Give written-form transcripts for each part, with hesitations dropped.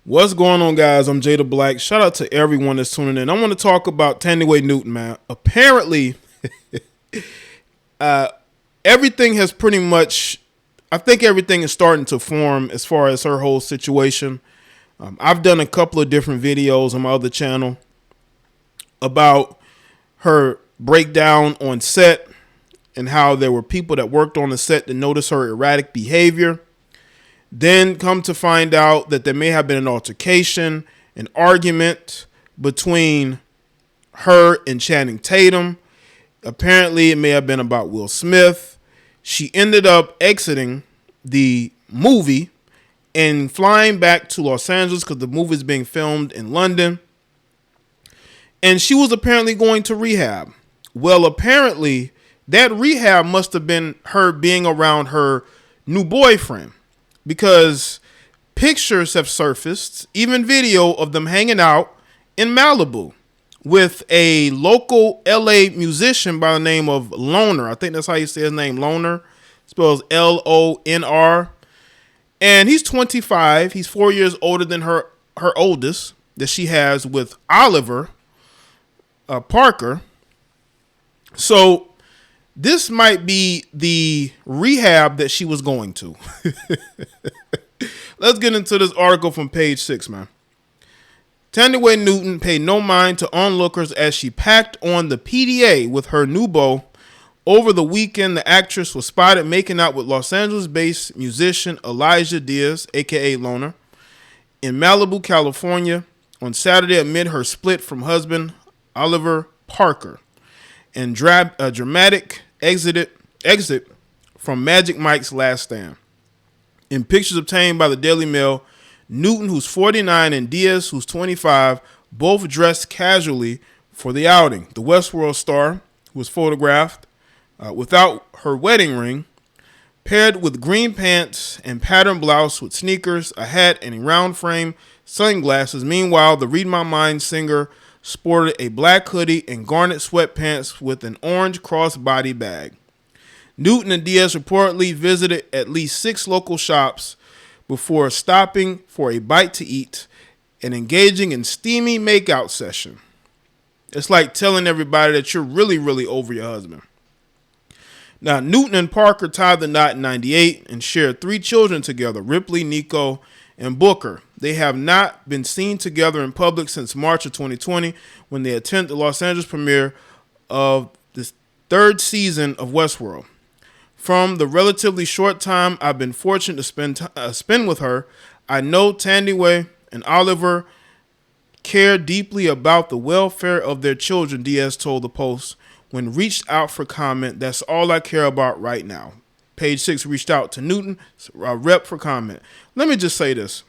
What's going on, guys? I'm Jay the Black. Shout out to everyone that's tuning in. I want to talk about Thandiwe Newton, man. Apparently, everything has pretty much, I think everything is starting to form as far as her whole situation. I've done a couple of different videos on my other channel about her breakdown on set and how there were people that worked on the set that noticed her erratic behavior. Then come to find out that there may have been an altercation, an argument between her and Channing Tatum. Apparently, it may have been about Will Smith. She ended up exiting the movie and flying back to Los Angeles because the movie is being filmed in London. And she was apparently going to rehab. Well, apparently, that rehab must have been her being around her new boyfriend, because pictures have surfaced, even video of them hanging out in Malibu with a local LA musician by the name of Loner. I think that's how you say his name, Loner. Spells L-O-N-R. And he's 25. He's 4 years older than her oldest that she has with Oliver Parker. So this might be the rehab that she was going to. Let's get into this article from page 6, man. Thandiwe Newton paid no mind to onlookers as she packed on the PDA with her new beau. Over the weekend, the actress was spotted making out with Los Angeles-based musician Elijah Diaz, a.k.a. Loner, in Malibu, California, on Saturday amid her split from husband Oliver Parker, and a dramatic exit from Magic Mike's Last Stand. In pictures obtained by the Daily Mail, Newton, who's 49, and Diaz, who's 25, both dressed casually for the outing. The Westworld star, who was photographed without her wedding ring, paired with green pants and patterned blouse with sneakers, a hat, and a round frame sunglasses. Meanwhile, the Read My Mind singer sported a black hoodie and garnet sweatpants with an orange crossbody bag. Newton and Diaz reportedly visited at least 6 local shops before stopping for a bite to eat and engaging in steamy makeout session. It's like telling everybody that you're really, really over your husband. Now, Newton and Parker tied the knot in 98 and shared 3 children together, Ripley, Nico, and Booker. They have not been seen together in public since March of 2020 when they attended the Los Angeles premiere of the 3rd season of Westworld. From the relatively short time I've been fortunate to spend with her, I know Thandiwe and Oliver care deeply about the welfare of their children, Diaz told the Post when reached out for comment. That's all I care about right now. Page 6 reached out to Newton, rep, for comment. Let me just say this.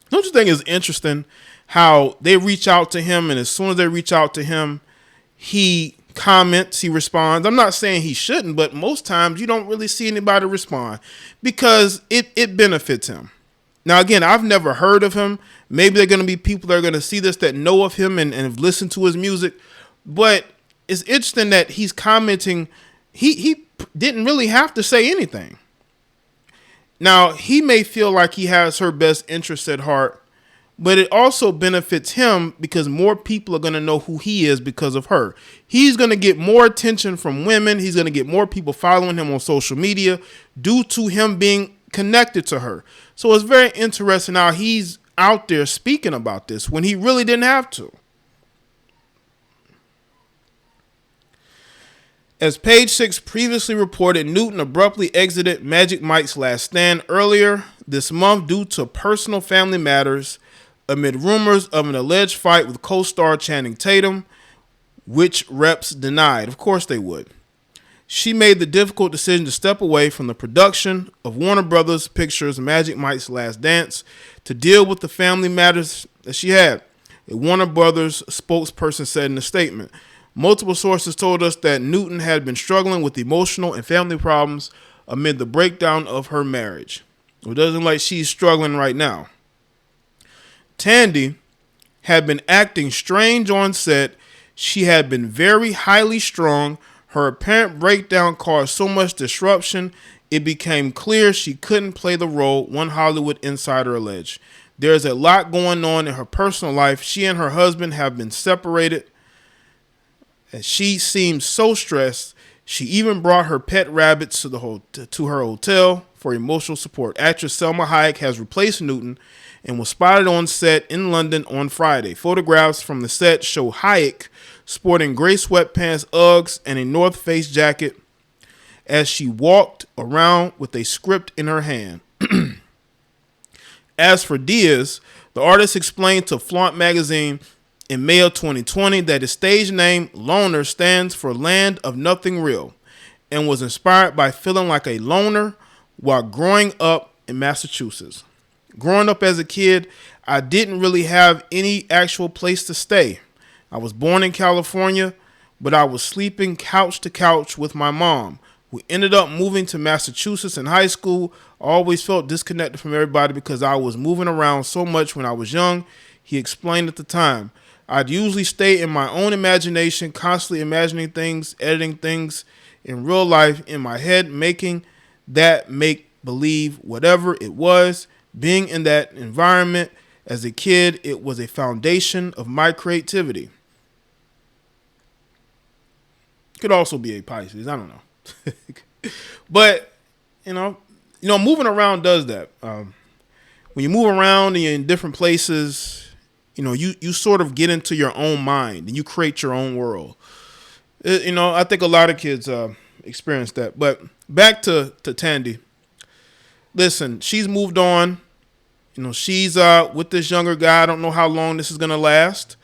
Don't you think it's interesting how they reach out to him, and as soon as they reach out to him, he comments, he responds? I'm not saying he shouldn't, but most times you don't really see anybody respond because it benefits him. Now, again, I've never heard of him. Maybe there are going to be people that are going to see this that know of him and have listened to his music, but it's interesting that he's commenting. He didn't really have to say anything. Now, he may feel like he has her best interests at heart, but it also benefits him because more people are going to know who he is because of her. He's going to get more attention from women. He's going to get more people following him on social media due to him being connected to her. So it's very interesting how he's out there speaking about this when he really didn't have to. As Page 6 previously reported, Newton abruptly exited Magic Mike's Last Stand earlier this month due to personal family matters amid rumors of an alleged fight with co-star Channing Tatum, which reps denied. Of course they would. She made the difficult decision to step away from the production of Warner Brothers Pictures' Magic Mike's Last Dance to deal with the family matters that she had, a Warner Brothers spokesperson said in a statement. Multiple sources told us that Newton had been struggling with emotional and family problems amid the breakdown of her marriage. It doesn't look like she's struggling right now. Tandy had been acting strange on set. She had been very highly strung. Her apparent breakdown caused so much disruption, it became clear she couldn't play the role, one Hollywood insider alleged. There's a lot going on in her personal life. She and her husband have been separated, and she seems so stressed. She even brought her pet rabbits to her hotel for emotional support. Actress Selma Hayek has replaced Newton and was spotted on set in London on Friday. Photographs from the set show Hayek sporting gray sweatpants, Uggs, and a North Face jacket as she walked around with a script in her hand. As for Diaz, the artist explained to Flaunt magazine in May of 2020 that his stage name, Loner, stands for Land of Nothing Real, and was inspired by feeling like a loner while growing up in Massachusetts. Growing up as a kid, I didn't really have any actual place to stay. I was born in California, but I was sleeping couch to couch with my mom. We ended up moving to Massachusetts in high school. I always felt disconnected from everybody because I was moving around so much when I was young, he explained at the time. I'd usually stay in my own imagination, constantly imagining things, editing things in real life in my head, making that make believe whatever it was. Being in that environment as a kid, it was a foundation of my creativity. Could also be a Pisces. I don't know. But, moving around does that. When you move around and you're in different places, you sort of get into your own mind and you create your own world. I think a lot of kids experience that. But back to Tandy. Listen, she's moved on. She's with this younger guy. I don't know how long this is going to last.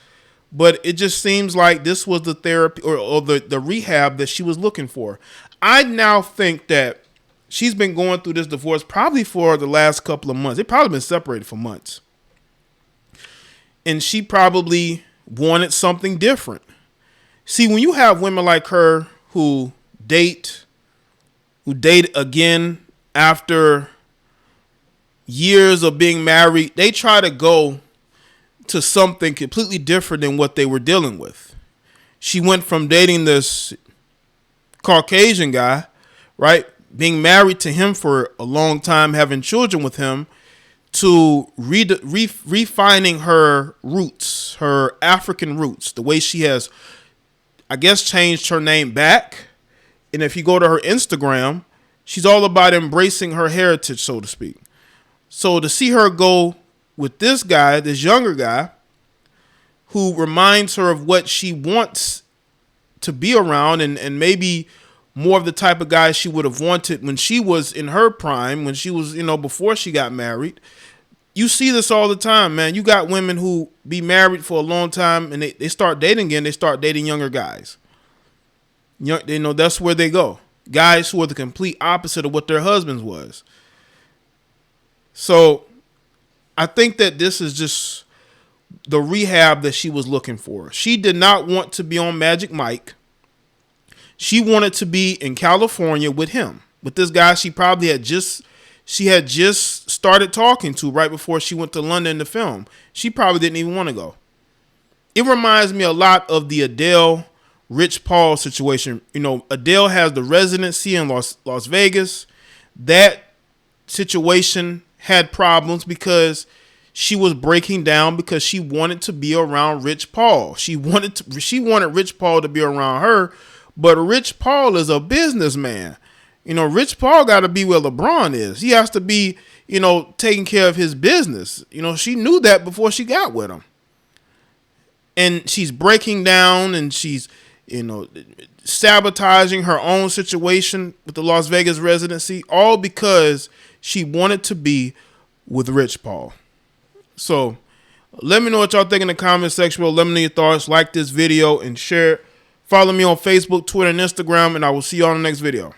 But it just seems like this was the therapy or the rehab that she was looking for. I now think that she's been going through this divorce probably for the last couple of months. They've probably been separated for months. And she probably wanted something different. See, when you have women like her who date again after years of being married, they try to go to something completely different than what they were dealing with. She went from dating this Caucasian guy, right, being married to him for a long time, having children with him, to refining her roots, her African roots, the way she has, I guess, changed her name back. And if you go to her Instagram, she's all about embracing her heritage, so to speak. So to see her go with this guy, this younger guy, who reminds her of what she wants to be around and maybe more of the type of guy she would have wanted when she was in her prime, when she was, before she got married. You see this all the time, man. You got women who be married for a long time and they start dating again. They start dating younger guys. They know that's where they go. Guys who are the complete opposite of what their husbands was. So I think that this is just the rehab that she was looking for. She did not want to be on Magic Mike. She wanted to be in California with him, with this guy she probably had just started talking to right before she went to London to film. She probably didn't even want to go. It reminds me a lot of the Adele Rich Paul situation. Adele has the residency in Las Vegas. That situation had problems because she was breaking down because she wanted to be around Rich Paul. She wanted Rich Paul to be around her, but Rich Paul is a businessman. Rich Paul got to be where LeBron is. He has to be, taking care of his business. She knew that before she got with him. And she's breaking down and she's, sabotaging her own situation with the Las Vegas residency, all because she wanted to be with Rich Paul. So let me know what y'all think in the comment section. Let me know your thoughts. Like this video and share it. Follow me on Facebook, Twitter, and Instagram, and I will see you on the next video.